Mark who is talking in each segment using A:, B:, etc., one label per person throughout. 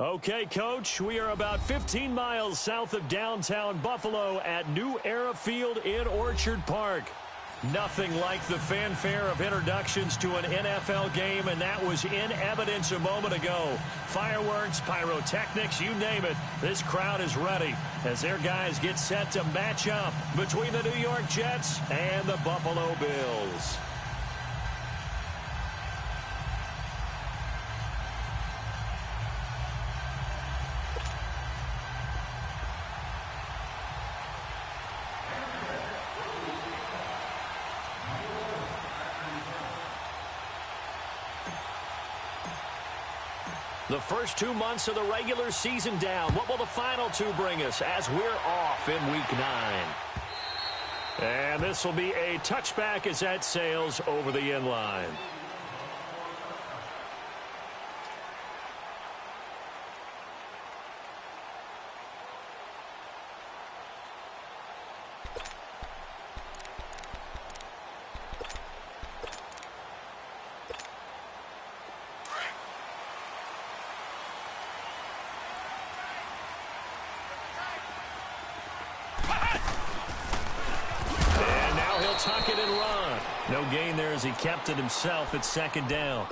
A: Okay, Coach, we are about 15 miles south of downtown Buffalo at New Era Field in Orchard Park. Nothing like the fanfare of introductions to an NFL game, and that was in evidence a moment ago. Fireworks, pyrotechnics, you name it. This crowd is ready as their guys get set to match up between the New York Jets and the Buffalo Bills. The first 2 months of the regular season down. What will the final two bring us as we're off in Week 9? And this will be a touchback as that sails over the end line. Tuck it and run. No gain there as he kept it himself at second down.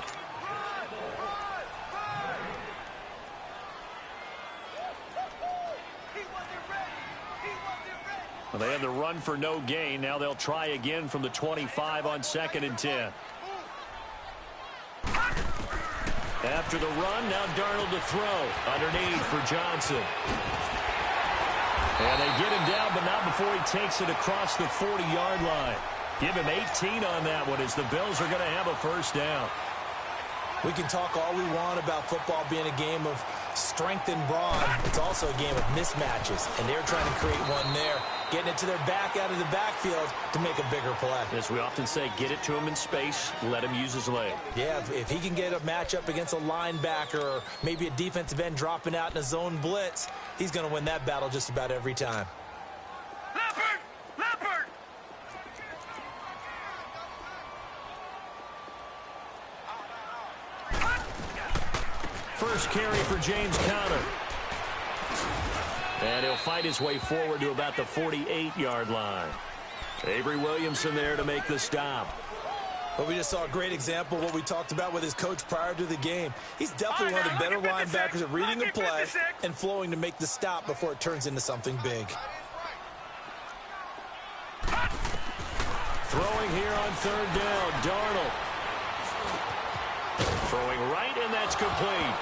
A: Well, they had the run for no gain. Now they'll try again from the 25 on 2nd and 10. After the run, now Darnold to throw. Underneath for Johnson. And they get him down, but not before he takes it across the 40-yard line. Give him 18 on that one as the Bills are going to have a first down.
B: We can talk all we want about football being a game of strength and brawn. It's also a game of mismatches, and they're trying to create one there, getting it to their back out of the backfield to make a bigger play.
A: As we often say, get it to him in space, let him use his leg.
B: Yeah, if he can get a matchup against a linebacker or maybe a defensive end dropping out in a zone blitz, he's going to win that battle just about every time.
A: First carry for James Conner. And he'll fight his way forward to about the 48-yard line. Avery Williamson there to make the stop.
B: But we just saw a great example of what we talked about with his coach prior to the game. He's definitely one of the better linebackers at reading the play and flowing to make the stop before it turns into something big.
A: Throwing here on 3rd down, Darnold. Throwing right, and that's complete.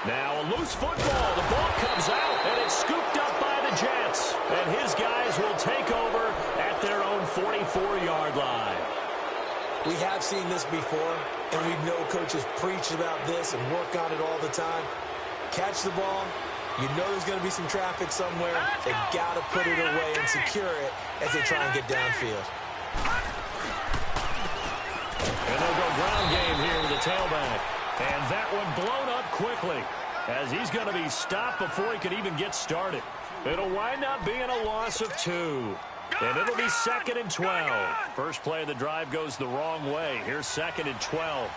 A: Now a loose football. The ball comes out, and it's scooped up by the Jets. And his guys will take over at their own 44-yard line.
B: We have seen this before, and we know coaches preach about this and work on it all the time. Catch the ball. You know there's going to be some traffic somewhere. They got to put it away and secure it as they try and get downfield.
A: And they'll go ground game here with the tailback. And that one blown up quickly as he's going to be stopped before he could even get started. It'll wind up being a loss of 2. And it'll be 2nd and 12. First play of the drive goes the wrong way. Here's 2nd and 12.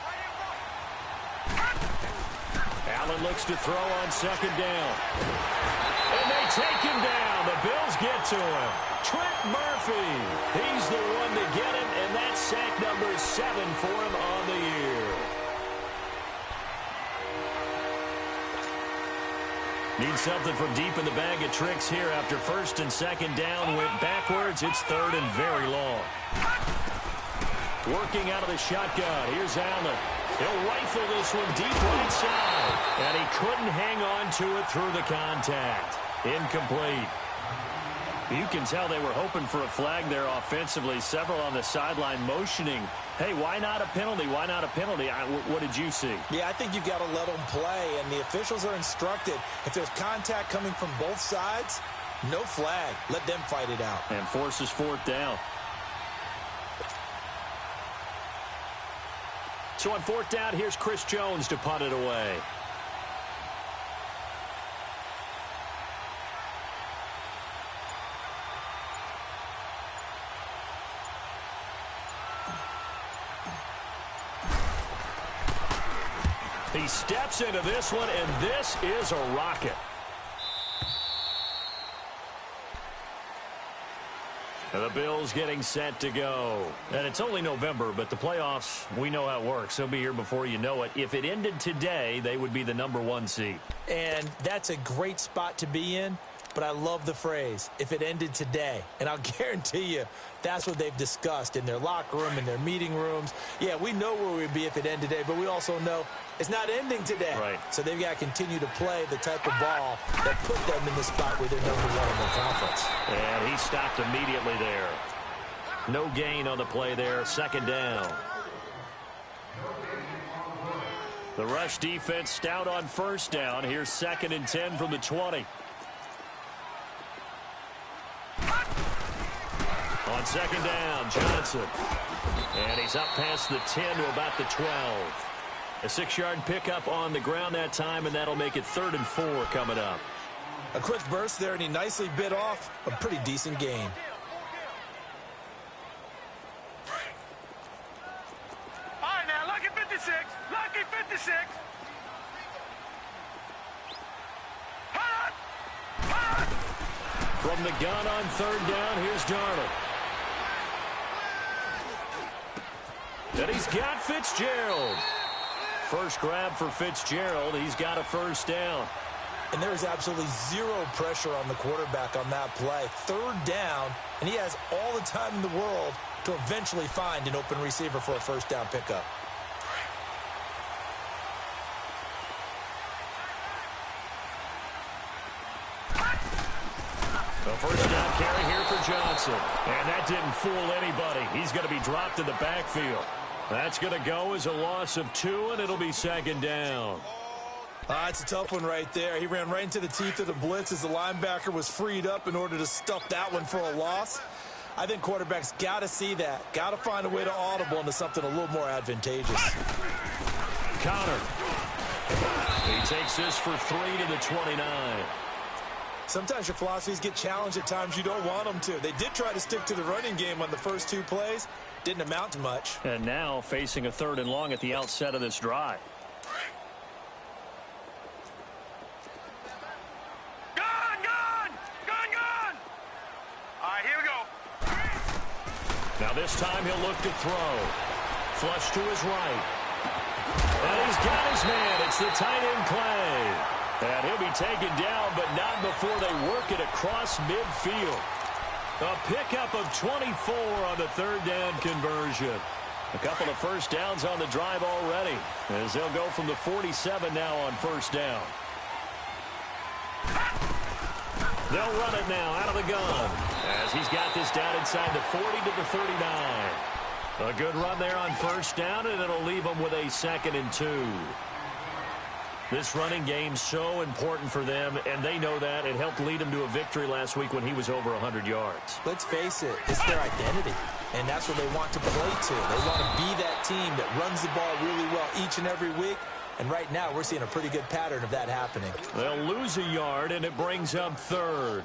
A: Allen looks to throw on 2nd down. And they take him down. The Bills get to him. Trent Murphy. He's the one to get him, and that's sack number 7 for him on the year. Need something from deep in the bag of tricks here after 1st and 2nd down. Went backwards. It's 3rd and very long. Working out of the shotgun. Here's Allen. He'll rifle this one deep right side. And he couldn't hang on to it through the contact. Incomplete. You can tell they were hoping for a flag there offensively. Several on the sideline motioning. Hey, why not a penalty? Why not a penalty? What did you see?
B: Yeah, I think you've got to let them play, and the officials are instructed. If there's contact coming from both sides, no flag. Let them fight it out.
A: And forces 4th down. So on 4th down, here's Chris Jones to punt it away. He He steps into this one, and this is a rocket. The Bills getting set to go. And it's only November, but the playoffs, we know how it works. They'll be here before you know it. If it ended today, they would be the #1 seed.
B: And that's a great spot to be in, but I love the phrase, if it ended today. And I'll guarantee you, that's what they've discussed in their locker room, in their meeting rooms. Yeah, we know where we'd be if it ended today, but we also know it's not ending today.
A: Right.
B: So they've got to continue to play the type of ball that put them in the spot where they're #1 in their conference.
A: And he stopped immediately there. No gain on the play there. Second down. The rush defense stout on first down. Here's 2nd and 10 from the 20. On second down, Johnson. And he's up past the 10 to about the 12. A 6-yard pickup on the ground that time, and that'll make it 3rd and 4 coming up.
B: A quick burst there, and he nicely bit off a pretty decent gain.
C: All right, now, lucky 56. Lucky 56.
A: From the gun on 3rd down, here's Darnold. And he's got Fitzgerald. First grab for Fitzgerald. He's got a 1st down.
B: And there is absolutely zero pressure on the quarterback on that play. 3rd down, and he has all the time in the world to eventually find an open receiver for a 1st down pickup.
A: The 1st down carry here for Johnson. And that didn't fool anybody. He's going to be dropped in the backfield. That's going to go as a loss of 2, and it'll be 2nd down.
B: It's a tough one right there. He ran right into the teeth of the blitz as the linebacker was freed up in order to stuff that one for a loss. I think quarterbacks got to see that. Got to find a way to audible into something a little more advantageous.
A: Connor. He takes this for 3 to the 29.
B: Sometimes your philosophies get challenged at times you don't want them to. They did try to stick to the running game on the first 2 plays. Didn't amount to much.
A: And now facing a 3rd and long at the outset of this drive.
C: Gun! All right, here we go.
A: Now this time he'll look to throw. Flush to his right. And he's got his man. It's the tight end play. And he'll be taken down, but not before they work it across midfield. A pickup of 24 on the 3rd down conversion. A couple of 1st downs on the drive already, as they'll go from the 47 now on 1st down. They'll run it now out of the gun, as he's got this down inside the 40 to the 39. A good run there on 1st down, and it'll leave them with a 2nd and 2. This running game's so important for them, and they know that. It helped lead them to a victory last week when he was over 100 yards.
B: Let's face it, it's their identity, and that's what they want to play to. They want to be that team that runs the ball really well each and every week, and right now we're seeing a pretty good pattern of that happening.
A: They'll lose a yard, and it brings up 3rd.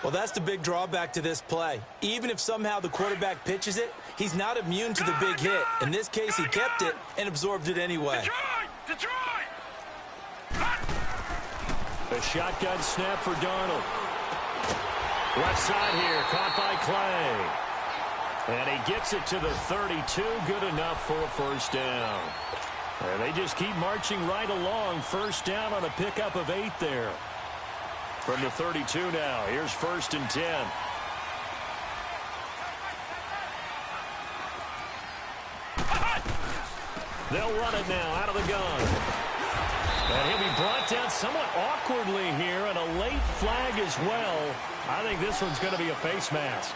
B: Well, that's the big drawback to this play. Even if somehow the quarterback pitches it, he's not immune to the big hit. In this case, he kept it and absorbed it anyway.
C: Detroit!
A: A shotgun snap for Darnold. Left side here, caught by Clay. And he gets it to the 32, good enough for a 1st down. And they just keep marching right along. 1st down on a pickup of 8 there. From the 32 now, here's 1st and 10. They'll run it now out of the gun. And he'll be brought down somewhat awkwardly here, and a late flag as well. I think this one's going to be a face mask.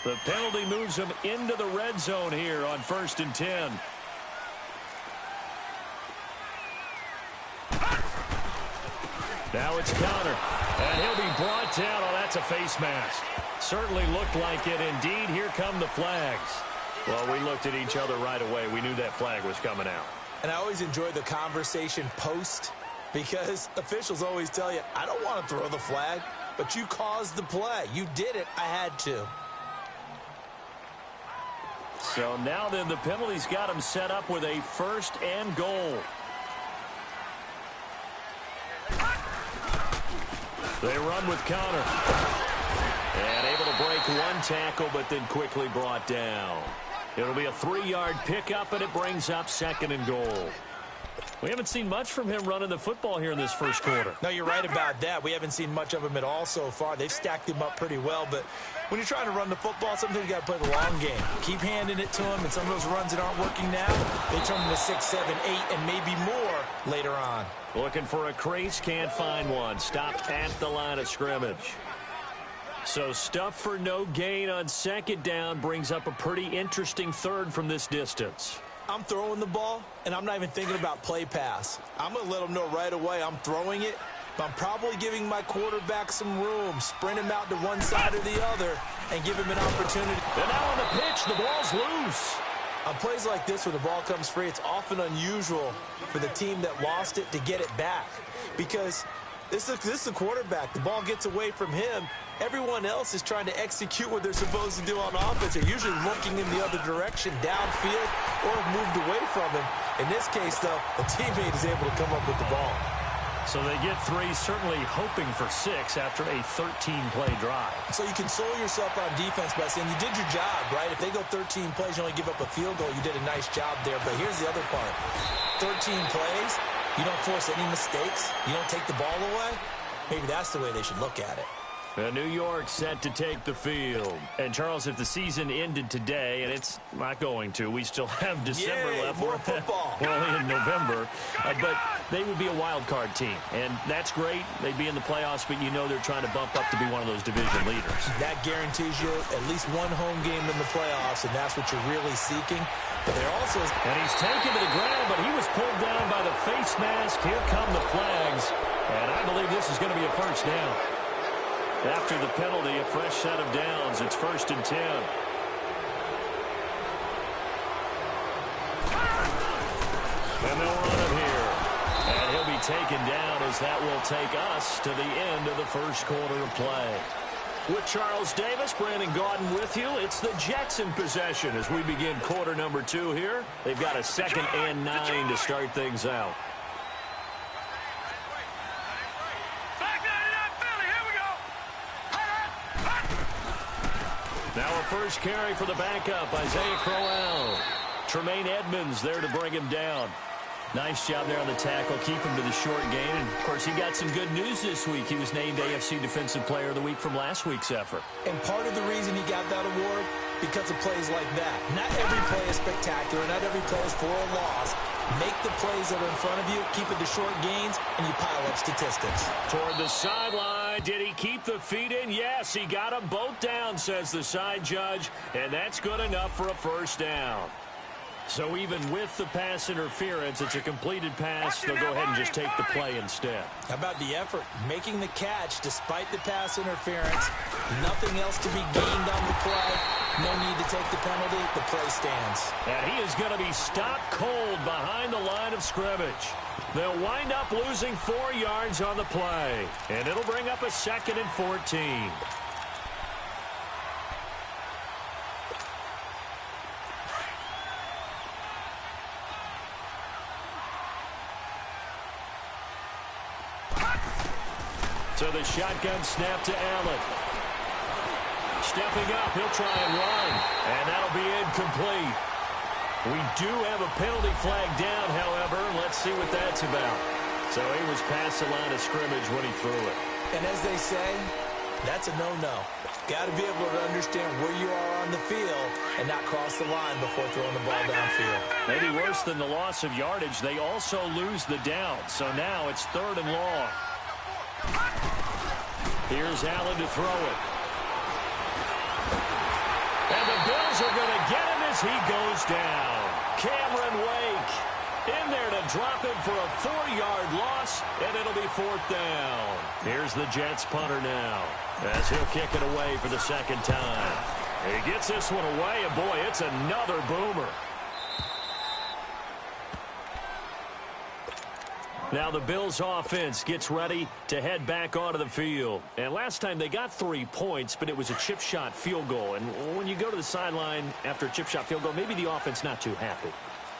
A: The penalty moves him into the red zone here on 1st and 10. Now it's Connor. And he'll be brought down. Oh, that's a face mask. Certainly looked like it. Indeed, here come the flags. Well, we looked at each other right away. We knew that flag was coming out.
B: And I always enjoy the conversation post, because officials always tell you, I don't want to throw the flag. but you caused the play. You did it. I had to.
A: So now then the penalty's got him set up with a 1st and goal. They run with counter. And able to break one tackle, but then quickly brought down. It'll be a 3-yard pickup, and it brings up 2nd and goal. We haven't seen much from him running the football here in this first quarter.
B: No, you're right about that. We haven't seen much of him at all so far. They've stacked him up pretty well, but when you're trying to run the football, sometimes you got to play the long game. Keep handing it to him, and some of those runs that aren't working now, they turn into 6, 7, 8, and maybe more later on.
A: Looking for a crease, can't find one. Stopped at the line of scrimmage. So stuff for no gain on 2nd down brings up a pretty interesting 3rd from this distance.
B: I'm throwing the ball, and I'm not even thinking about play pass. I'm going to let them know right away I'm throwing it, but I'm probably giving my quarterback some room, sprint him out to one side or the other, and give him an opportunity.
A: And now on the pitch, the ball's loose.
B: On plays like this where the ball comes free, it's often unusual for the team that lost it to get it back because this is the quarterback. The ball gets away from him. Everyone else is trying to execute what they're supposed to do on offense. They're usually looking in the other direction, downfield, or have moved away from him. In this case, though, a teammate is able to come up with the ball.
A: So they get 3, certainly hoping for 6 after a 13-play drive.
B: So you console yourself on defense by saying you did your job, right? If they go 13 plays, you only give up a field goal, you did a nice job there. But here's the other part. 13 plays, you don't force any mistakes, you don't take the ball away. Maybe that's the way they should look at it.
A: New York set to take the field. And, Charles, if the season ended today, and it's not going to, we still have December left.
B: More football.
A: We're only in November. But they would be a wild card team. And that's great. They'd be in the playoffs, but you know they're trying to bump up to be one of those division leaders.
B: That guarantees you at least one home game in the playoffs, and that's what you're really seeking. But they're also...
A: And he's taken to the ground, but he was pulled down by the face mask. Here come the flags. And I believe this is going to be a 1st down. After the penalty, a fresh set of downs. It's 1st and 10. And they'll run him here. And he'll be taken down as that will take us to the end of the first quarter of play. With Charles Davis, Brandon Gaudin with you. It's the Jets in possession as we begin quarter number 2 here. They've got a 2nd and 9 to start things out. Now a first carry for the backup, Isaiah Crowell. Tremaine Edmonds there to bring him down. Nice job there on the tackle, keep him to the short gain. And, of course, he got some good news this week. He was named AFC Defensive Player of the Week from last week's effort.
B: And part of the reason he got that award, because of plays like that. Not every play is spectacular. Not every play is for a loss. Make the plays that are in front of you, keep it to short gains, and you pile up statistics.
A: Toward the sideline, did he keep the feet in? Yes, he got them both down, says the side judge, and that's good enough for a 1st down. So even with the pass interference, it's a completed pass. They'll go ahead and just take the play instead.
B: How about the effort? Making the catch despite the pass interference. Nothing else to be gained on the play. No need to take the penalty. The play stands.
A: And he is going to be stopped cold behind the line of scrimmage. They'll wind up losing 4 yards on the play. And it'll bring up a 2nd and 14. So the shotgun snap to Allen. Stepping up, he'll try and run. And that'll be incomplete. We do have a penalty flag down, however. Let's see what that's about. So he was past the line of scrimmage when he threw it.
B: And as they say, that's a no-no. Got to be able to understand where you are on the field and not cross the line before throwing the ball downfield.
A: Maybe worse than the loss of yardage, they also lose the down. So now it's 3rd and long. Here's Allen to throw it. And the Bills are going to get him as he goes down. Cameron Wake in there to drop him for a 4-yard loss, and it'll be 4th down. Here's the Jets punter now as he'll kick it away for the 2nd time. He gets this one away, and boy, it's another boomer. Now the Bills offense gets ready to head back onto the field. And last time they got 3 points, but it was a chip shot field goal. And when you go to the sideline after a chip shot field goal, maybe the offense not too happy.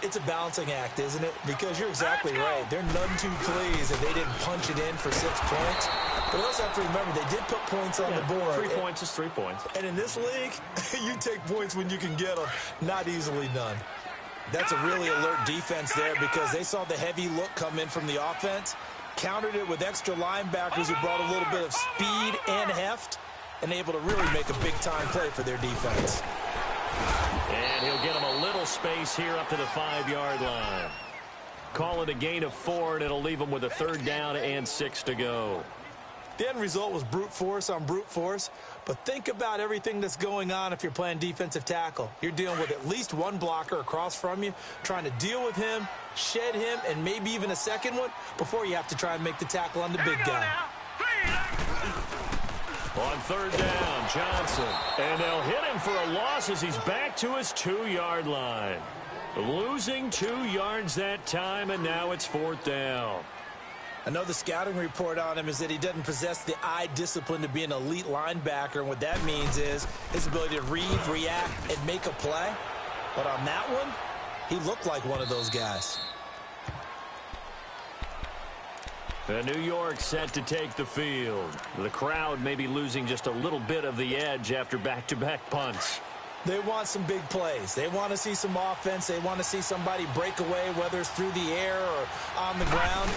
B: It's a balancing act, isn't it? Because you're exactly right. They're none too pleased that they didn't punch it in for 6 points. But you also have to remember, they did put points on the board.
A: 3 points is 3 points.
B: And in this league, you take points when you can get them. Not easily done. That's a really alert defense there because they saw the heavy look come in from the offense, countered it with extra linebackers who brought a little bit of speed and heft, and able to really make a big-time play for their defense.
A: And he'll get him a little space here up to the 5-yard line. Call it a gain of 4, and it'll leave him with a 3rd down and 6 to go.
B: The end result was brute force on brute force, but think about everything that's going on if you're playing defensive tackle. You're dealing with at least one blocker across from you, trying to deal with him, shed him, and maybe even a second one before you have to try and make the tackle on the big guy.
A: On 3rd down, Johnson. And they'll hit him for a loss as he's back to his 2-yard line. Losing 2 yards that time, and now it's 4th down.
B: I know the scouting report on him is that he doesn't possess the eye discipline to be an elite linebacker, and what that means is his ability to read, react, and make a play. But on that one, he looked like one of those guys.
A: New York set to take the field. The crowd may be losing just a little bit of the edge after back-to-back punts.
B: They want some big plays. They want to see some offense. They want to see somebody break away, whether it's through the air or on the ground.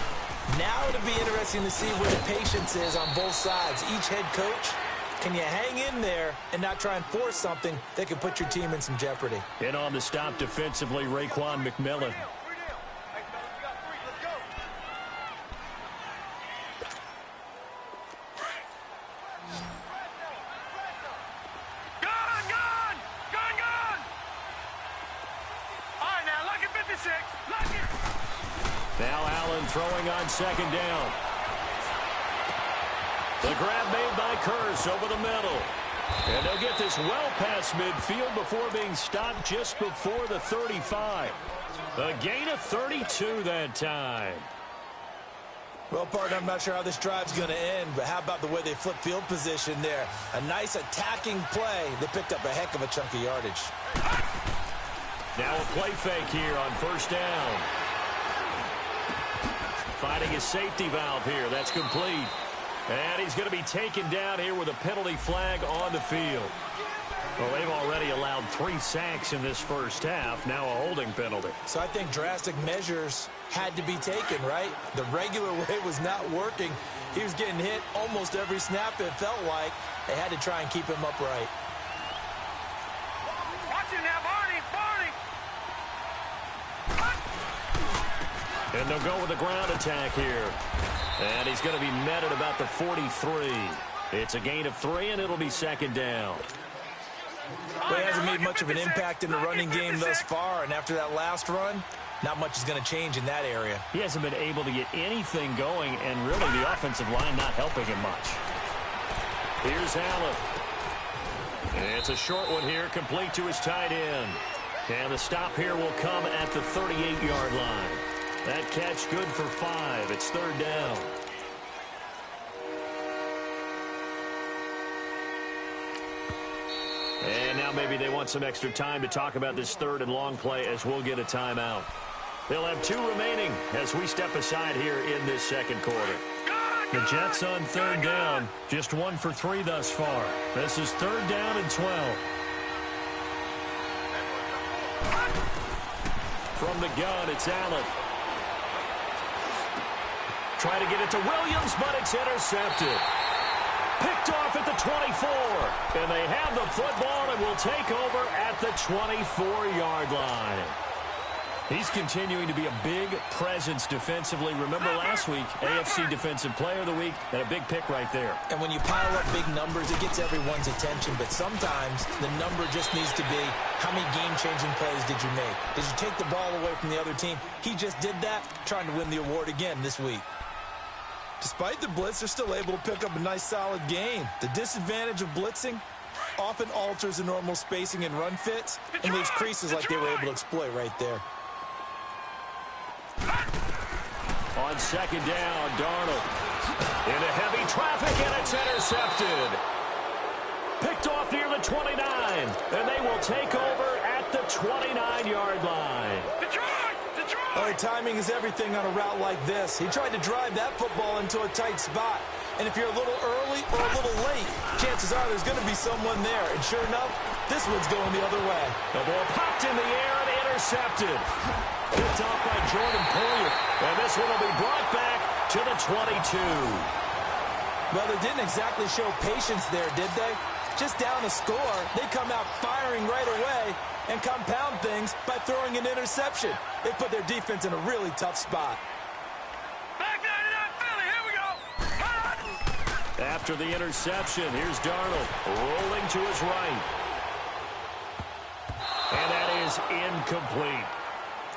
B: Now it'll be interesting to see where the patience is on both sides. Each head coach, can you hang in there and not try and force something that can put your team in some jeopardy?
A: And on the stop defensively, Raekwon McMillan. Now Allen throwing on 2nd down. The grab made by Curse over the middle. And they'll get this well past midfield before being stopped just before the 35. A gain of 32 that time.
B: Well, partner, I'm not sure how this drive's going to end, but how about the way they flip field position there? A nice attacking play. They picked up a heck of a chunk of yardage.
A: Now a play fake here on 1st down. Finding his safety valve here. That's complete. And he's going to be taken down here with a penalty flag on the field. Well, they've already allowed 3 sacks in this first half. Now a holding penalty.
B: So I think drastic measures had to be taken, right? The regular way was not working. He was getting hit almost every snap, it felt like. They had to try and keep him upright.
C: Watch it now, Barney.
A: And they'll go with a ground attack here. And he's going to be met at about the 43. It's a gain of 3, and it'll be 2nd down.
B: Well, he hasn't made much of an impact in the running game thus far, and after that last run, not much is going to change in that area.
A: He hasn't been able to get anything going, and really the offensive line not helping him much. Here's Allen. And it's a short one here, complete to his tight end. And the stop here will come at the 38-yard line. That catch good for 5. It's 3rd down. And now maybe they want some extra time to talk about this 3rd and long play as we'll get a timeout. They'll have 2 remaining as we step aside here in this 2nd quarter. The Jets on 3rd down, just 1 for 3 thus far. This is 3rd down and 12. From the gun, it's Allen. Try to get it to Williams, but it's intercepted. Picked off at the 24. And they have the football and will take over at the 24-yard line. He's continuing to be a big presence defensively. Remember last week, AFC Defensive Player of the Week, and a big pick right there.
B: And when you pile up big numbers, it gets everyone's attention. But sometimes the number just needs to be, how many game-changing plays did you make? Did you take the ball away from the other team? He just did that, trying to win the award again this week. Despite the blitz, they're still able to pick up a nice, solid gain. The disadvantage of blitzing often alters the normal spacing and run fits and leaves creases like they were able to exploit right there.
A: On On second down, Darnold into heavy traffic, and it's intercepted. Picked off near the 29, and they will take over at the 29-yard line.
B: Oh, timing is everything on a route like this. He tried to drive that football into a tight spot. And if you're a little early or a little late, chances are there's going to be someone there. And sure enough, this one's going the other way.
A: The ball popped in the air and intercepted. Picked off by Jordan Poyer. And this one will be brought back to the 22.
B: Well, they didn't exactly show patience there, did they? Just down a score, they come out firing right away and compound things by throwing an interception. They put their defense in a really tough spot.
C: Back 99 Philly, here we go.
A: After the interception, here's Darnold rolling to his right. And that is incomplete.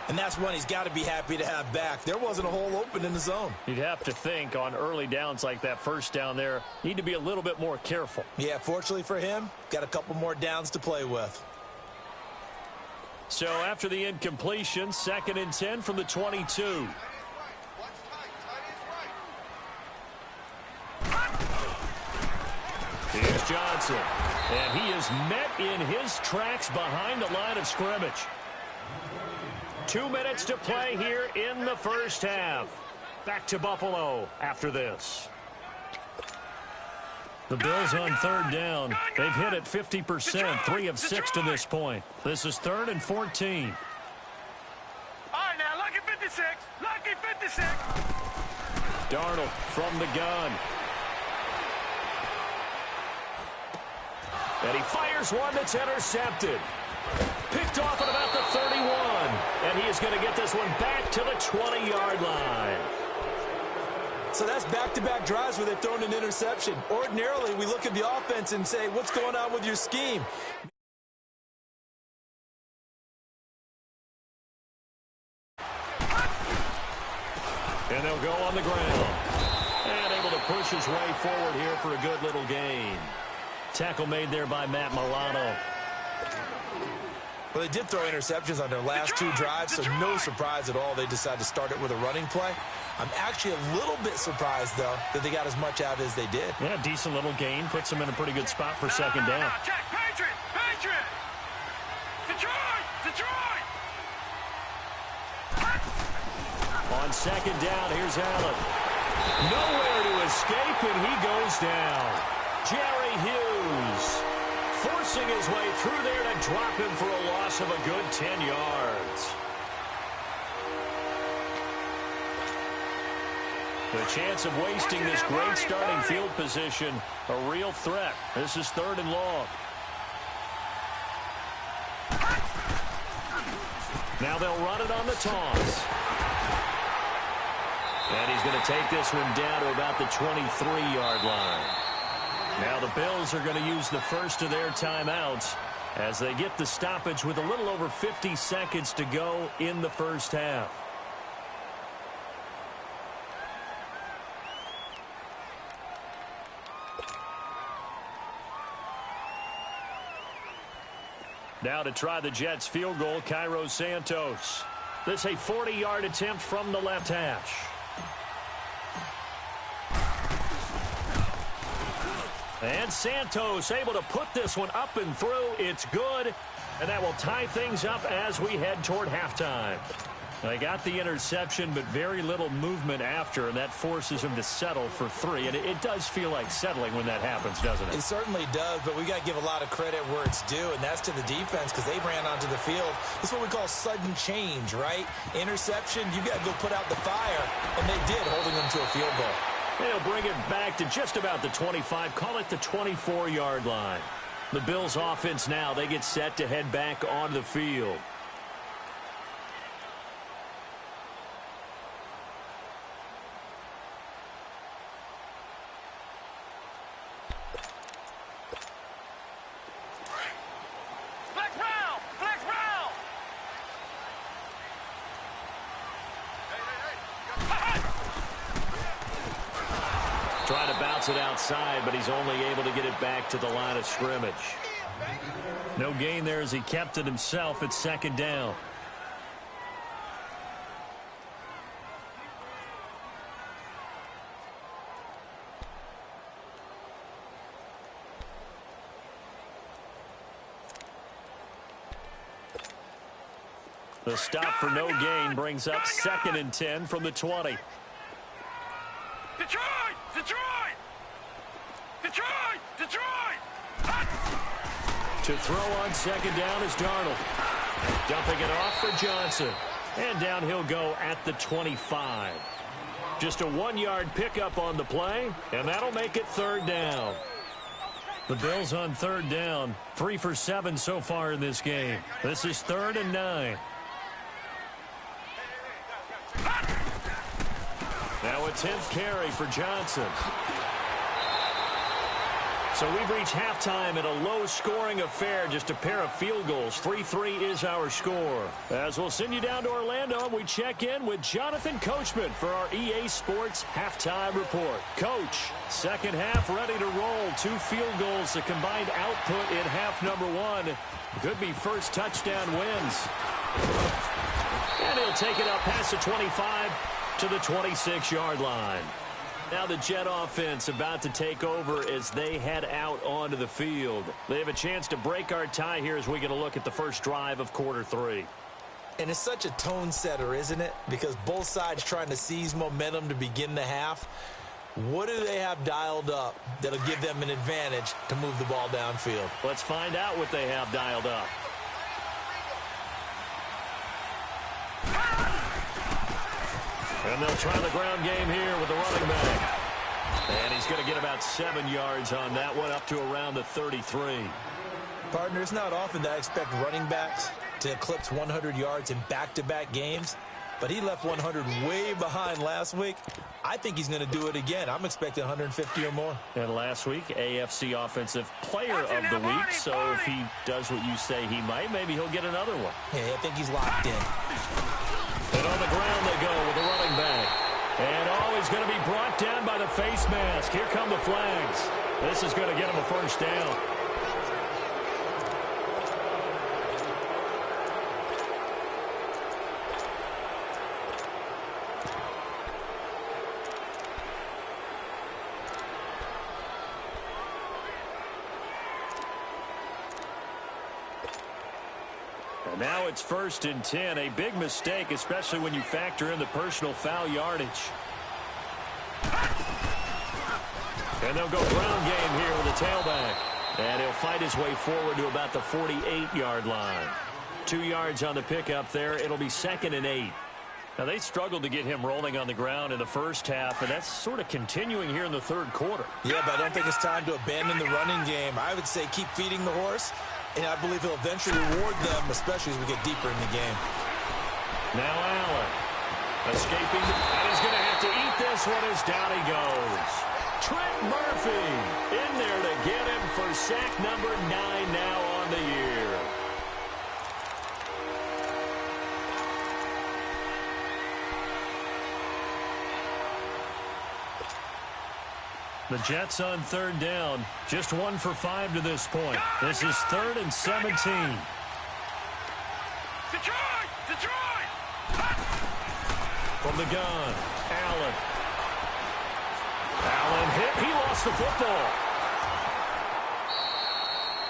B: And that's one he's got to be happy to have back. There wasn't a hole open in the zone.
A: You'd have to think on early downs like that first down there, need to be a little bit more careful.
B: Yeah, fortunately for him, got a couple more downs to play with.
A: So after the incompletion, 2nd and 10 from the 22. Here's Johnson. And he is met in his tracks behind the line of scrimmage. 2 minutes to play here in the first half. Back to Buffalo after this. The Bills on 3rd down. They've hit it 50%, 3 of 6 to this point. This is 3rd and 14.
C: All right, now, lucky 56. Lucky 56.
A: Darnold from the gun. And he fires one that's intercepted. Picked off at about the 31. And he is going to get this one back to the 20-yard line.
B: So that's back-to-back drives where they've thrown an interception. Ordinarily, we look at the offense and say, what's going on with your scheme?
A: And they'll go on the ground. And able to push his way forward here for a good little gain. Tackle made there by Matt Milano.
B: Well, they did throw interceptions on their last 2 drives, so no surprise at all they decided to start it with a running play. I'm actually a little bit surprised, though, that they got as much out as they did.
A: Yeah, decent little gain. Puts them in a pretty good spot for 2nd down.
C: Check, Patriot, Patriot. Detroit, Detroit.
A: On 2nd down, here's Allen. Nowhere to escape, and he goes down. Jerry Hughes forcing his way through there to drop him for a loss of a good 10 yards. The chance of wasting this great starting field position, a real threat. This is 3rd and long. Now they'll run it on the toss. And he's going to take this one down to about the 23-yard line. Now the Bills are going to use the first of their timeouts as they get the stoppage with a little over 50 seconds to go in the first half. Now to try the Jets field goal, Cairo Santos. This a 40-yard attempt from the left hash. And Santos able to put this one up and through. It's good. And that will tie things up as we head toward halftime. They got the interception, but very little movement after, and that forces him to settle for 3. And it does feel like settling when that happens, doesn't it?
B: It certainly does, but we got to give a lot of credit where it's due, and that's to the defense because they ran onto the field. This is what we call sudden change, right? Interception, you got to go put out the fire, and they did, holding them to a field goal.
A: They'll bring it back to just about the 25, call it the 24-yard line. The Bills offense now, they get set to head back on the field. Trying to bounce it outside, but he's only able to get it back to the line of scrimmage. No gain there as he kept it himself at 2nd down. The stop for no gain brings up 2nd and 10 from the 20.
C: Detroit! Detroit! Detroit! Detroit!
A: To throw on 2nd down is Darnold. Dumping it off for Johnson. And down he'll go at the 25. Just a 1-yard pickup on the play, and that'll make it 3rd down. The Bills on 3rd down, 3 for 7 so far in this game. This is 3rd and 9. Now a 10th carry for Johnson. So we've reached halftime at a low-scoring affair, just a pair of field goals. 3-3 is our score. As we'll send you down to Orlando, we check in with Jonathan Coachman for our EA Sports Halftime Report. Coach, second half ready to roll. 2 field goals, the combined output in half number 1. Could be first touchdown wins. And he'll take it up past the 25 to the 26-yard line. Now the Jet offense about to take over as they head out onto the field. They have a chance to break our tie here as we get a look at the first drive of quarter 3.
B: And it's such a tone setter, isn't it? Because both sides trying to seize momentum to begin the half. What do they have dialed up that'll give them an advantage to move the ball downfield?
A: Let's find out what they have dialed up. And they'll try the ground game here with the running back. And he's going to get about 7 yards on that one, up to around the 33.
B: Partner, it's not often that I expect running backs to eclipse 100 yards in back-to-back games, but he left 100 way behind last week. I think he's going to do it again. I'm expecting 150 or more.
A: And last week, AFC Offensive Player of the Week. So if he does what you say he might, maybe he'll get another one.
B: Yeah, I think he's locked in.
A: And on the ground they go with the running back. And he's going to be brought down by the face mask. Here come the flags. This is going to get him a first down. And now it's 1st and 10. A big mistake, especially when you factor in the personal foul yardage. And they'll go ground game here with the tailback. And he'll fight his way forward to about the 48-yard line. 2 yards on the pickup there. It'll be 2nd and 8. Now, they struggled to get him rolling on the ground in the first half, and that's sort of continuing here in the third quarter.
B: Yeah, but I don't think it's time to abandon the running game. I would say keep feeding the horse. And I believe he'll eventually reward them, especially as we get deeper in the game.
A: Now Allen escaping, and he's going to have to eat this one as down he goes. Trent Murphy in there to get him for sack number 9 now on the year. The Jets on 3rd down. Just 1 for 5 to this point. This is 3rd and 17.
C: Detroit! Detroit!
A: From the gun, Allen. Allen hit. He lost the football.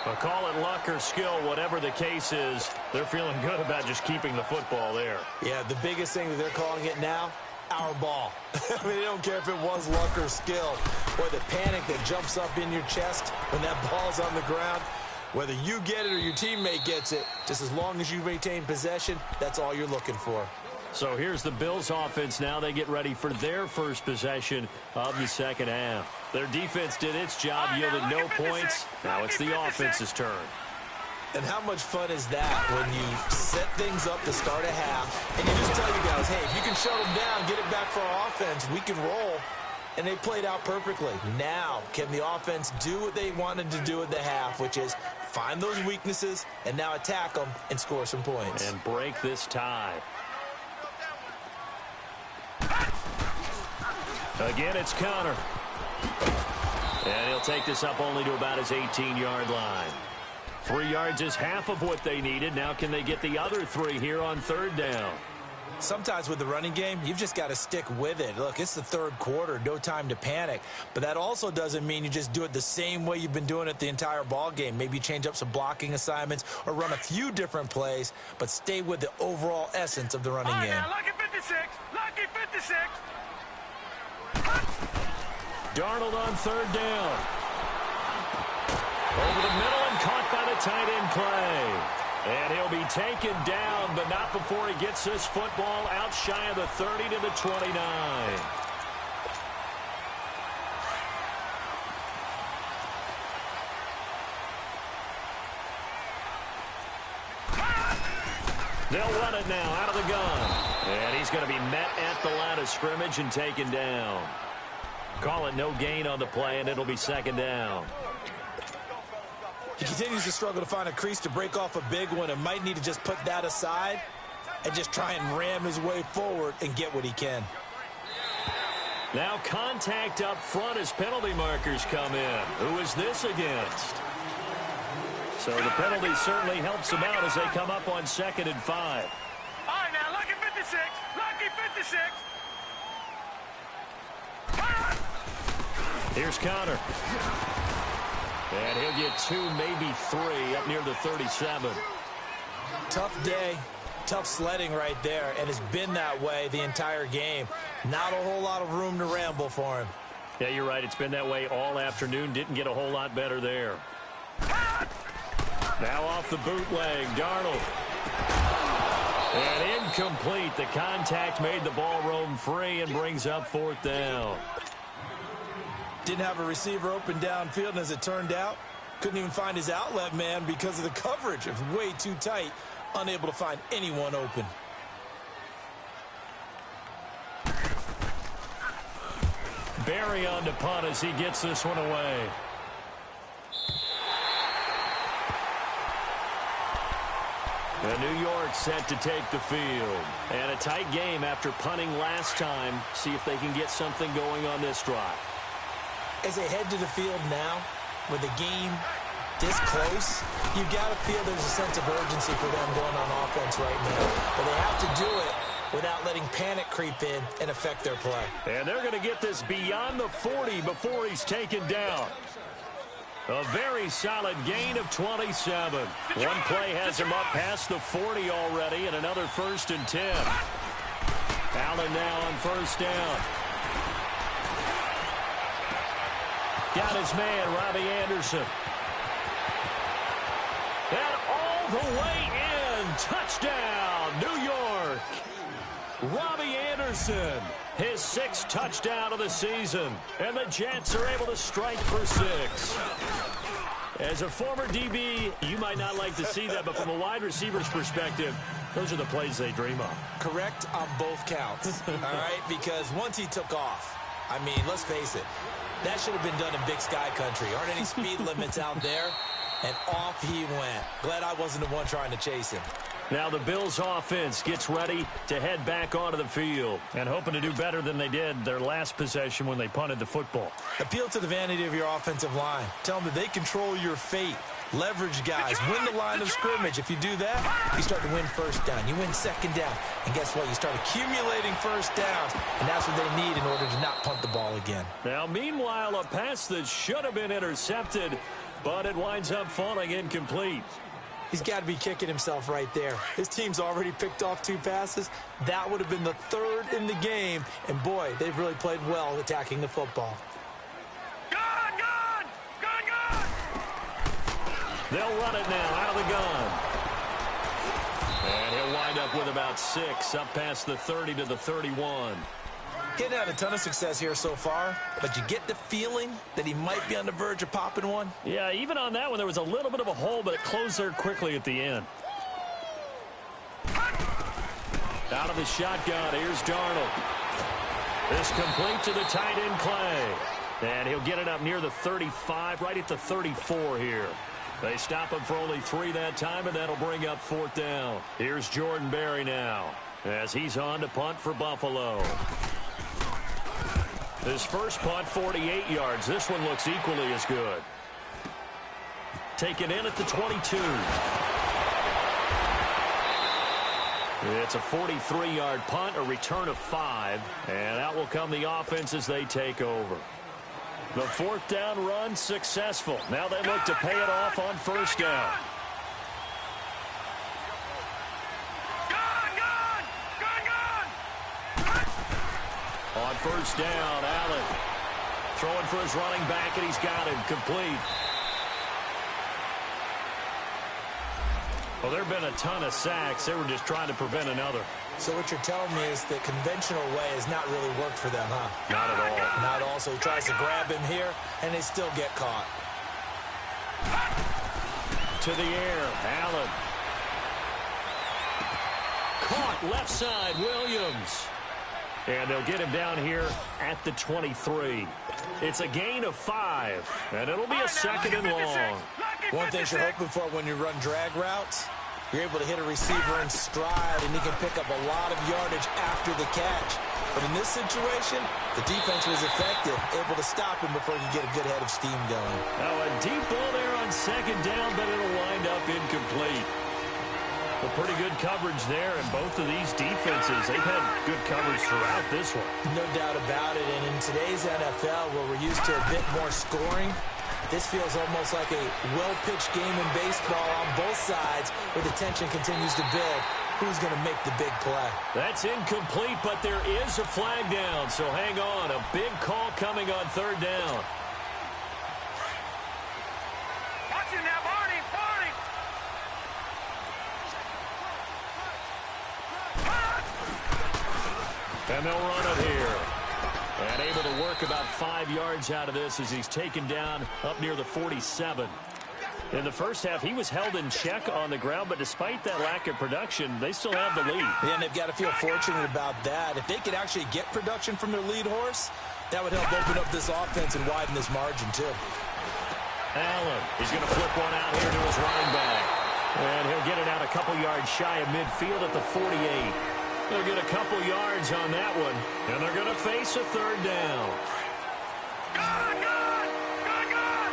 A: I'll call it luck or skill, whatever the case is. They're feeling good about just keeping the football there.
B: Yeah, the biggest thing that they're calling it now, our ball. I mean, they don't care if it was luck or skill, or the panic that jumps up in your chest when that ball's on the ground. Whether you get it or your teammate gets it, just as long as you maintain possession, that's all you're looking for.
A: So here's the Bills offense now. They get ready for their first possession of the second half. Their defense did its job, yielded no points. Now it's the offense's turn.
B: And how much fun is that when you set things up to start a half and you just tell you guys, hey, if you can shut them down, get it back for our offense, we can roll. And they played out perfectly. Now, can the offense do what they wanted to do at the half, which is find those weaknesses and now attack them and score some points.
A: And break this tie. Again, it's Connor. And he'll take this up only to about his 18-yard line. 3 yards is half of what they needed. Now can they get the other 3 here on 3rd down?
B: Sometimes with the running game, you've just got to stick with it. Look, it's the third quarter, no time to panic. But that also doesn't mean you just do it the same way you've been doing it the entire ball game. Maybe change up some blocking assignments or run a few different plays, but stay with the overall essence of the running game.
C: Now, lucky 56, lucky 56.
A: Darnold on third down. Over the middle and caught by the tight end Clay. And he'll be taken down, but not before he gets this football out shy of the 30 to the 29. They'll run it now out of the gun. And he's going to be met at the line of scrimmage and taken down. Call it no gain on the play, and it'll be second down.
B: He continues to struggle to find a crease to break off a big one and might need to just put that aside and just try and ram his way forward and get what he can.
A: Now contact up front as penalty markers come in. Who is this against? So the penalty certainly helps them out as they come up on 2nd and 5.
C: All right, now, lucky 56, lucky 56.
A: Here's Connor. And he'll get 2, maybe 3 up near the 37.
B: Tough day, tough sledding right there, and it's been that way the entire game. Not a whole lot of room to ramble for him.
A: Yeah, you're right. It's been that way all afternoon. Didn't get a whole lot better there. Now off the bootleg, Darnold. And incomplete. The contact made the ball roam free and brings up 4th down.
B: Didn't have a receiver open downfield, and as it turned out, couldn't even find his outlet man because of the coverage. It was way too tight, unable to find anyone open.
A: Barry on to punt as he gets this one away. And New York set to take the field. And a tight game after punting last time. See if they can get something going on this drive.
B: As they head to the field now, with the game this close, you've got to feel there's a sense of urgency for them going on offense right now. But they have to do it without letting panic creep in and affect their play.
A: And they're going to get this beyond the 40 before he's taken down. A very solid gain of 27. One play has him up past the 40 already, and another 1st and 10. Allen now on 1st down. Got his man, Robbie Anderson. And all the way in. Touchdown, New York. Robbie Anderson, his 6th touchdown of the season. And the Jets are able to strike for 6. As a former DB, you might not like to see that, but from a wide receiver's perspective, those are the plays they dream of.
B: Correct on both counts, all right? Because once he took off, I mean, let's face it, that should have been done in Big Sky Country. Aren't any speed limits out there? And off he went. Glad I wasn't the one trying to chase him.
A: Now the Bills offense gets ready to head back onto the field and hoping to do better than they did their last possession when they punted the football.
B: Appeal to the vanity of your offensive line. Tell them that they control your fate. Leverage guys. Win the line of scrimmage. If you do that, you start to win 1st down. You win 2nd down. And guess what? You start accumulating 1st downs. And that's what they need in order to not punt the ball again.
A: Now, meanwhile, a pass that should have been intercepted, but it winds up falling incomplete.
B: He's got to be kicking himself right there. His team's already picked off 2 passes. That would have been the 3rd in the game. And, boy, they've really played well attacking the football.
C: Gone, gone, gone, gone.
A: They'll run it now out of the gun. And he'll wind up with about 6 up past the 30 to the 31.
B: Getting had a ton of success here so far, but you get the feeling that he might be on the verge of popping one.
A: Yeah, even on that one, there was a little bit of a hole, but it closed there quickly at the end. Out of the shotgun, here's Darnold. This complete to the tight end Clay. And he'll get it up near the 35, right at the 34 here. They stop him for only 3 that time, and that'll bring up 4th down. Here's Jordan Berry now, as he's on to punt for Buffalo. His first punt, 48 yards. This one looks equally as good. Taken in at the 22. It's a 43-yard punt, a return of 5, and out will come the offense as they take over. The fourth down run successful. Now they look to pay it off on first down. On first down, Allen throwing for his running back, and he's got him complete. Well, there have been a ton of sacks. They were just trying to prevent another.
B: So what you're telling me is the conventional way has not really worked for them, huh?
A: Not at all.
B: Not at all. So he tries to grab him here, and they still get caught.
A: To the air, Allen. Caught left side, Williams. And they'll get him down here at the 23. It's a gain of 5, and it'll be a second and long.
B: One thing you're hoping for when you run drag routes, you're able to hit a receiver in stride, and he can pick up a lot of yardage after the catch. But in this situation, the defense was effective, able to stop him before he could get a good head of steam going.
A: Now a deep ball there on second down, but it'll wind up incomplete. Well, pretty good coverage there, and both of these defenses, they've had good coverage throughout this one.
B: No doubt about it, and in today's NFL, where we're used to a bit more scoring, this feels almost like a well-pitched game in baseball on both sides, where the tension continues to build. Who's going to make the big play?
A: That's incomplete, but there is a flag down, so hang on. A big call coming on third down.
C: Watch it now, Barney, Barney.
A: And they'll run it here. And able to work about 5 yards out of this as he's taken down up near the 47. In the first half, he was held in check on the ground, but despite that lack of production, they still have the lead.
B: Yeah, and they've got to feel fortunate about that. If they could actually get production from their lead horse, that would help open up this offense and widen this margin, too.
A: Allen, he's going to flip one out here to his running back. And he'll get it out a couple yards shy of midfield at the 48. They'll get a couple yards on that one, and they're going to face a third down.
C: Good, good, good, good.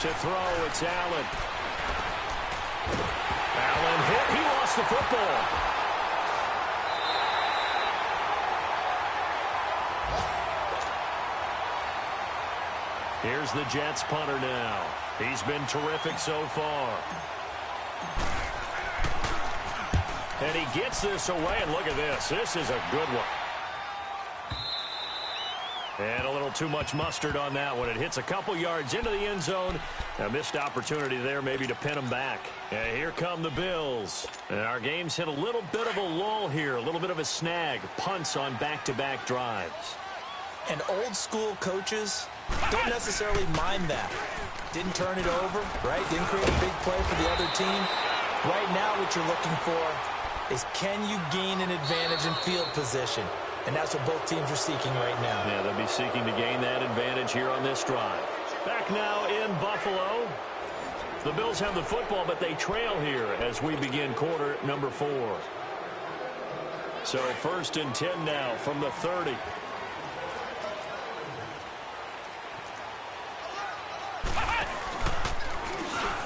A: To throw, it's Allen. Allen hit. He lost the football. Here's the Jets punter now. He's been terrific so far. And he gets this away, and look at this. This is a good one. And a little too much mustard on that one. It hits a couple yards into the end zone. A missed opportunity there maybe to pin them back. And here come the Bills. And our game's hit a little bit of a lull here, a little bit of a snag. Punts on back-to-back drives.
B: And old-school coaches don't necessarily mind that. Didn't turn it over, right? Didn't create a big play for the other team. Right now what you're looking for is, can you gain an advantage in field position? And that's what both teams are seeking right now.
A: Yeah, they'll be seeking to gain that advantage here on this drive. Back now in Buffalo. The Bills have the football, but they trail here as we begin quarter number 4. So 1st and 10 now from the 30.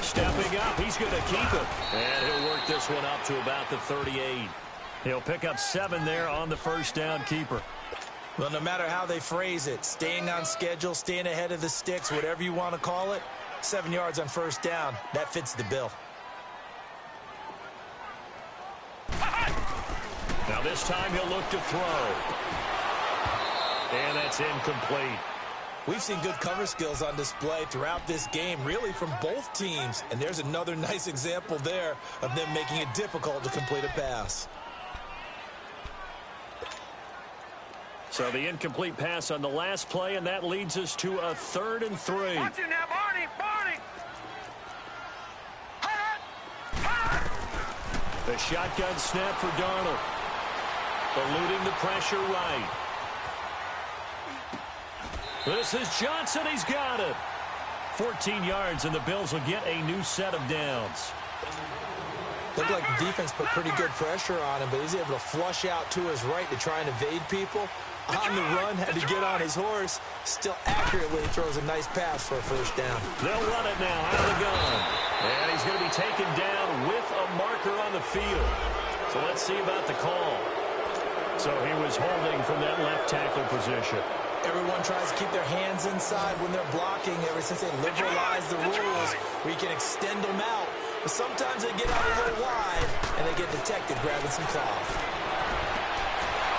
A: Stepping up, he's going to keep it. And he'll work this one up to about the 38. He'll pick up 7 there on the first down keeper.
B: Well, no matter how they phrase it, staying on schedule, staying ahead of the sticks, whatever you want to call it, 7 yards on first down, that fits the bill.
A: Now this time he'll look to throw. And that's incomplete.
B: We've seen good cover skills on display throughout this game, really from both teams. And there's another nice example there of them making it difficult to complete a pass.
A: So the incomplete pass on the last play, and that leads us to a 3rd and 3.
C: Watch it now, Barney, Barney.
A: The shotgun snap for Darnold. Eluding the pressure right. This is Johnson. He's got it. 14 yards, and the Bills will get a new set of downs.
B: Looked like the defense put pretty good pressure on him, but he's able to flush out to his right to try and evade people. On the run, had to get on his horse. Still accurate when he throws a nice pass for a first down.
A: They'll run it now out of the gun. And he's going to be taken down with a marker on the field. So let's see about the call. So he was holding from that left tackle position.
B: Everyone tries to keep their hands inside when they're blocking ever since they liberalized the rules where you can extend them out. But sometimes they get out a little wide and they get detected grabbing some cloth.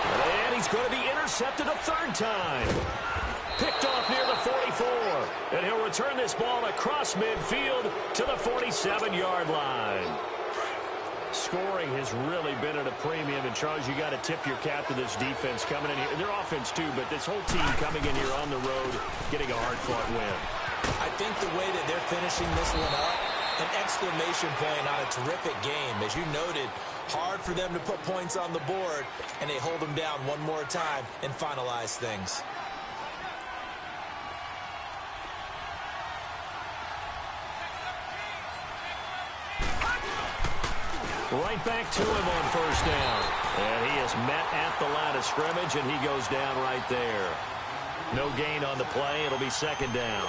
A: And he's going to be intercepted a third time. Picked off near the 44. And he'll return this ball across midfield to the 47-yard line. Scoring has really been at a premium. And, Charles, you got to tip your cap to this defense coming in here. Their offense, too, but this whole team coming in here on the road, getting a hard-fought win.
B: I think the way that they're finishing this one up, an exclamation point on a terrific game. As you noted, hard for them to put points on the board, and they hold them down one more time and finalize things.
A: Right back to him on first down. And he is met at the line of scrimmage, and he goes down right there. No gain on the play. It'll be second down.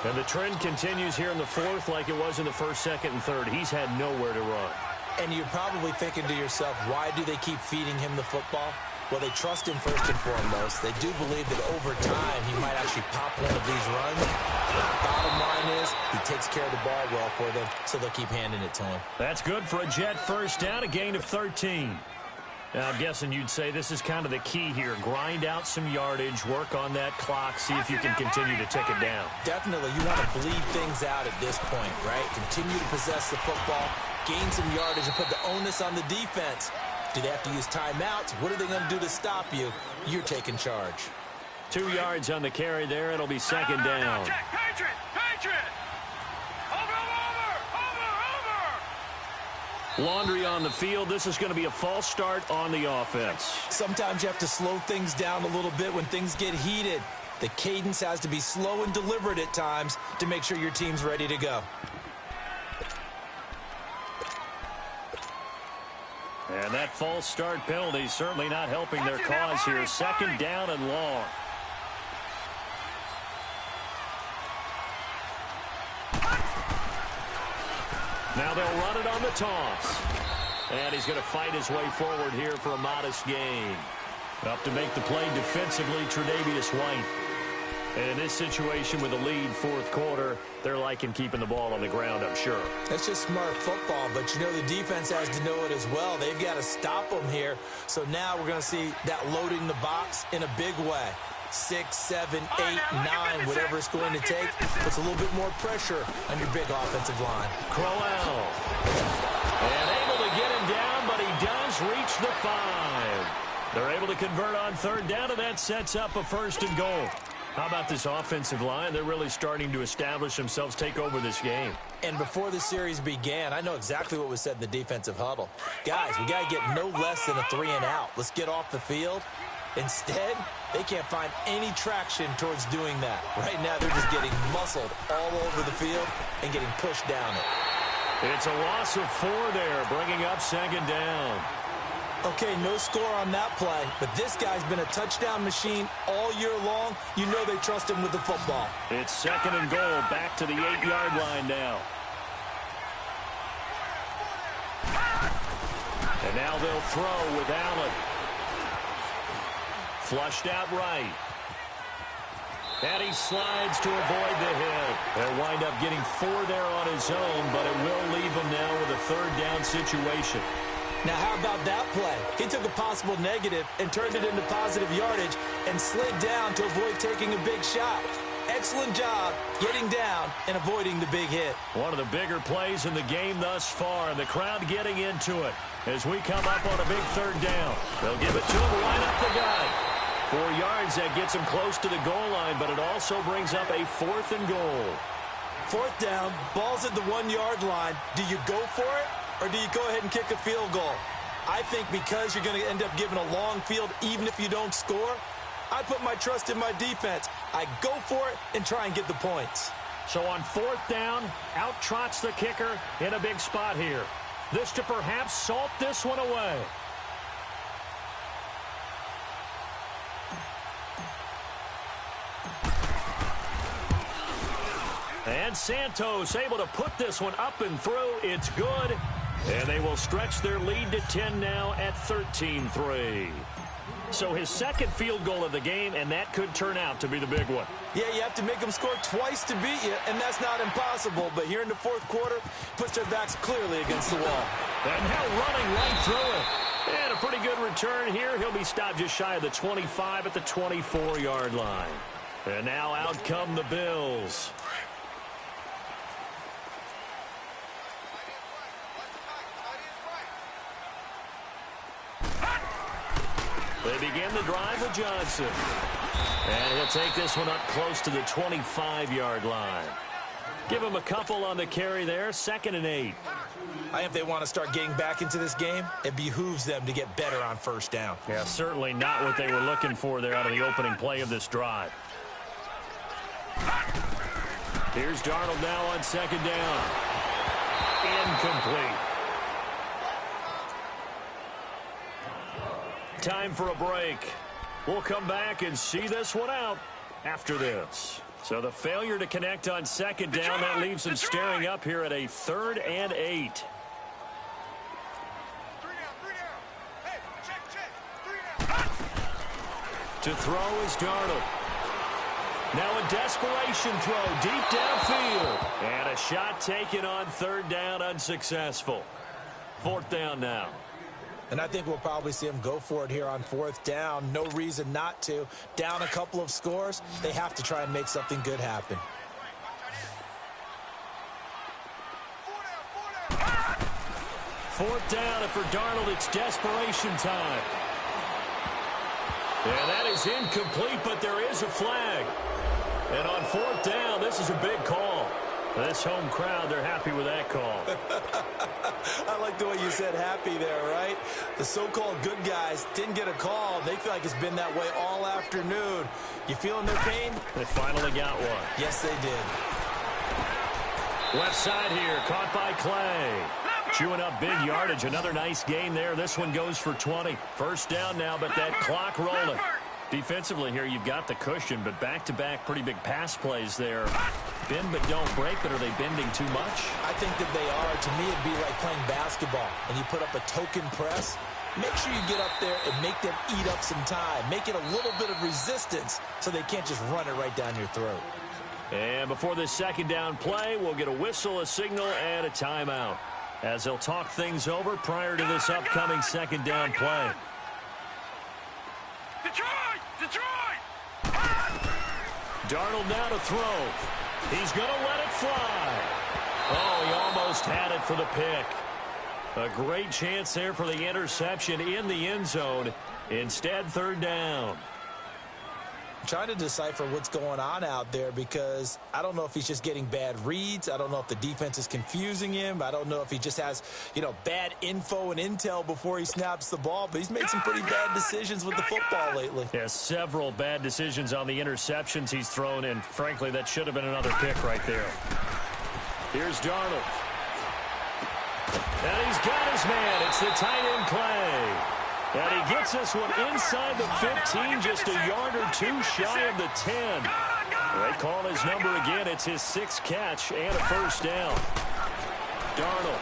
A: And the trend continues here in the fourth like it was in the first, second, and third. He's had nowhere to run.
B: And you're probably thinking to yourself, why do they keep feeding him the football? Well, they trust him first and foremost. They do believe that over time he might actually pop one of these runs. The bottom line is he takes care of the ball well for them, so they'll keep handing it to him.
A: That's good for a Jet first down, a gain of 13. Now, I'm guessing you'd say this is kind of the key here. Grind out some yardage, work on that clock, see if you can continue to tick it down.
B: Definitely. You want to bleed things out at this point, right? Continue to possess the football, gain some yardage, and put the onus on the defense. Do they have to use timeouts? What are they going to do to stop you? You're taking charge.
A: 2 yards on the carry there. It'll be second down.
C: Check, Patriot! Patriot! Over!
A: Laundry on the field. This is going to be a false start on the offense.
B: Sometimes you have to slow things down a little bit when things get heated. The cadence has to be slow and deliberate at times to make sure your team's ready to go.
A: And that false start penalty certainly not helping their cause here. Second down and long. Now they'll run it on the toss. And he's going to fight his way forward here for a modest gain. Up to make the play defensively, Tre'Davious White. And in this situation with a lead fourth quarter, they're liking keeping the ball on the ground, I'm sure.
B: That's just smart football, but you know the defense has to know it as well. They've got to stop them here. So now we're going to see that loading the box in a big way. 6, 7, 8, 9, whatever it's going to take, puts a little bit more pressure on your big offensive line.
A: Crowell. And able to get him down, but he does reach the 5. They're able to convert on third down, and that sets up a first and goal. How about this offensive line? They're really starting to establish themselves, take over this game.
B: And before the series began, I know exactly what was said in the defensive huddle. Guys, we got to get no less than a 3 and out. Let's get off the field. Instead, they can't find any traction towards doing that. Right now, they're just getting muscled all over the field and getting pushed down it.
A: It's a loss of 4 there, bringing up second down.
B: Okay, no score on that play, but this guy's been a touchdown machine all year long. You know they trust him with the football.
A: It's second and goal, back to the 8-yard line now. And now they'll throw with Allen. Flushed out right. And he slides to avoid the hit. They'll wind up getting 4 there on his own, but it will leave him now with a third down situation.
B: Now, how about that play? He took a possible negative and turned it into positive yardage and slid down to avoid taking a big shot. Excellent job getting down and avoiding the big hit.
A: One of the bigger plays in the game thus far, and the crowd getting into it as we come up on a big third down. They'll give it to him right up the gut. 4 yards, that gets him close to the goal line, but it also brings up a 4th and goal.
B: 4th down, ball's at the 1-yard line. Do you go for it? Or do you go ahead and kick a field goal? I think because you're going to end up giving a long field even if you don't score, I put my trust in my defense. I go for it and try and get the points.
A: So on 4th down, out trots the kicker in a big spot here. This to perhaps salt this one away. And Santos able to put this one up and through. It's good. And they will stretch their lead to 10 now at 13-3. So his second field goal of the game, and that could turn out to be the big one.
B: Yeah, you have to make them score twice to beat you, and that's not impossible. But here in the fourth quarter, puts their backs clearly against the wall.
A: And now running right through it. And a pretty good return here. He'll be stopped just shy of the 25 at the 24-yard line. And now out come the Bills. They begin the drive with Johnson. And he'll take this one up close to the 25-yard line. Give him a couple on the carry there. 2nd and 8.
B: I think if they want to start getting back into this game, it behooves them to get better on first down.
A: Yeah, certainly not what they were looking for there out of the opening play of this drive. Here's Darnold now on 2nd down. Incomplete. Time for a break. We'll come back and see this one out after this. So the failure to connect on 2nd down, that leaves them staring up here at a 3rd and 8. To throw is Darnold. Now a desperation throw deep downfield. And a shot taken on 3rd down, unsuccessful. 4th down now.
B: And I think we'll probably see them go for it here on 4th down. No reason not to. Down a couple of scores, they have to try and make something good happen.
A: 4th down, and for Darnold, it's desperation time. Yeah, that is incomplete, but there is a flag. And on 4th down, this is a big call. This home crowd, they're happy with that call.
B: I like the way you said happy there, right? The so-called good guys didn't get a call. They feel like it's been that way all afternoon. You feeling their pain?
A: They finally got one.
B: Yes, they did.
A: Left side here, caught by Clay. Chewing up big yardage. Another nice gain there. This one goes for 20. 1st down now, but that clock rolling. Defensively here, you've got the cushion, but back-to-back pretty big pass plays there. Bend but don't break, but are they bending too much?
B: I think that they are. To me, it'd be like playing basketball, and you put up a token press. Make sure you get up there and make them eat up some time. Make it a little bit of resistance so they can't just run it right down your throat.
A: And before this 2nd down play, we'll get a whistle, a signal, and a timeout, as they'll talk things over prior to this upcoming 2nd down play.
C: Detroit!
A: Darnold now to throw. He's going to let it fly. Oh, he almost had it for the pick. A great chance there for the interception in the end zone. Instead, 3rd down.
B: I'm trying to decipher what's going on out there because I don't know if he's just getting bad reads. I don't know if the defense is confusing him. I don't know if he just has, bad info and intel before he snaps the ball. But he's made some pretty bad decisions with the football lately.
A: Yeah, several bad decisions on the interceptions he's thrown in. Frankly, that should have been another pick right there. Here's Darnold. And he's got his man. It's the tight end Clay. And he gets this one inside the 15, just a yard or two shy of the 10. They call his number again. It's his 6th catch and a 1st down. Darnold.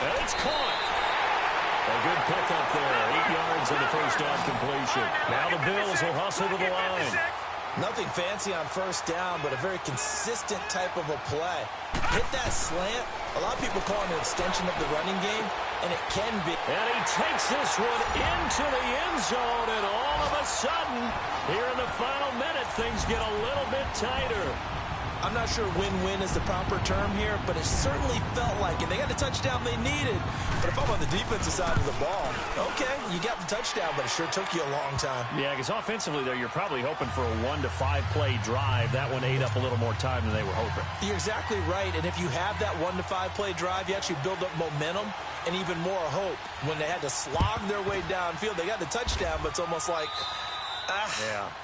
A: And it's caught. A good pickup there. 8 yards on the 1st down completion. Now the Bills will hustle to the line.
B: Nothing fancy on 1st down, but a very consistent type of a play. Hit that slant. A lot of people call it an extension of the running game, and it can be.
A: And he takes this one into the end zone, and all of a sudden, here in the final minute, things get a little bit tighter.
B: I'm not sure win-win is the proper term here, but it certainly felt like it. They got the touchdown they needed. But if I'm on the defensive side of the ball, okay, you got the touchdown, but it sure took you a long time.
A: Yeah, because offensively there, you're probably hoping for a 1 to 5 play drive. That one ate up a little more time than they were hoping.
B: You're exactly right, and if you have that 1 to 5 play drive, you actually build up momentum and even more hope. When they had to slog their way downfield, they got the touchdown, but it's almost like,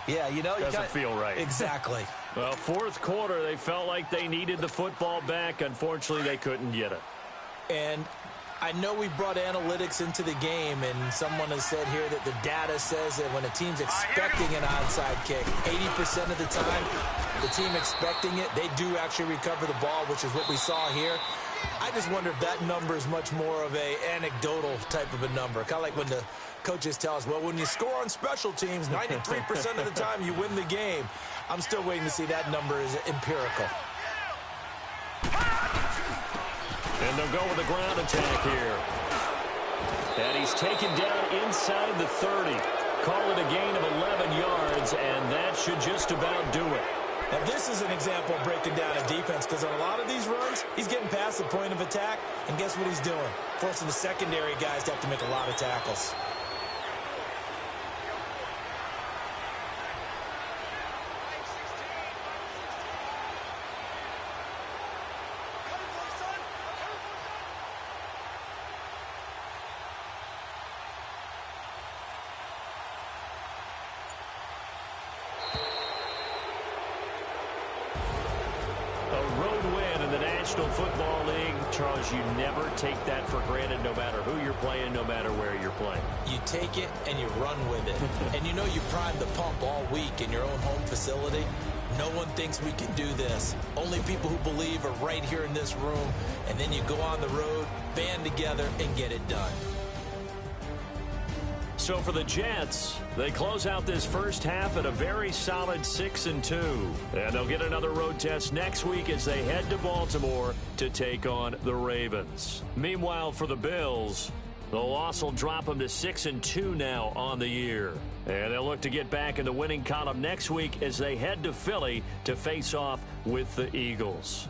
B: yeah,
A: doesn't feel right.
B: Exactly.
A: Well, 4th quarter, they felt like they needed the football back. Unfortunately, they couldn't get it.
B: And I know we brought analytics into the game, and someone has said here that the data says that when a team's expecting an onside kick, 80% of the time, the team expecting it, they do actually recover the ball, which is what we saw here. I just wonder if that number is much more of a anecdotal type of a number. Kind of like when the coaches tell us, well, when you score on special teams, 93% of the time you win the game. I'm still waiting to see that number is empirical.
A: And they'll go with a ground attack here. And he's taken down inside the 30. Call it a gain of 11 yards, and that should just about do it.
B: Now, this is an example of breaking down a defense, because on a lot of these runs, he's getting past the point of attack, and guess what he's doing? Forcing the secondary guys to have to make a lot of tackles.
A: Football League, Charles, you never take that for granted no matter who you're playing, no matter where you're playing.
B: You take it and you run with it. And you know you primed the pump all week in your own home facility. No one thinks we can do this. Only people who believe are right here in this room. And then you go on the road, band together, and get it done.
A: So for the Jets, they close out this first half at a very solid 6-2. And they'll get another road test next week as they head to Baltimore to take on the Ravens. Meanwhile, for the Bills, the loss will drop them to 6-2 now on the year. And they'll look to get back in the winning column next week as they head to Philly to face off with the Eagles.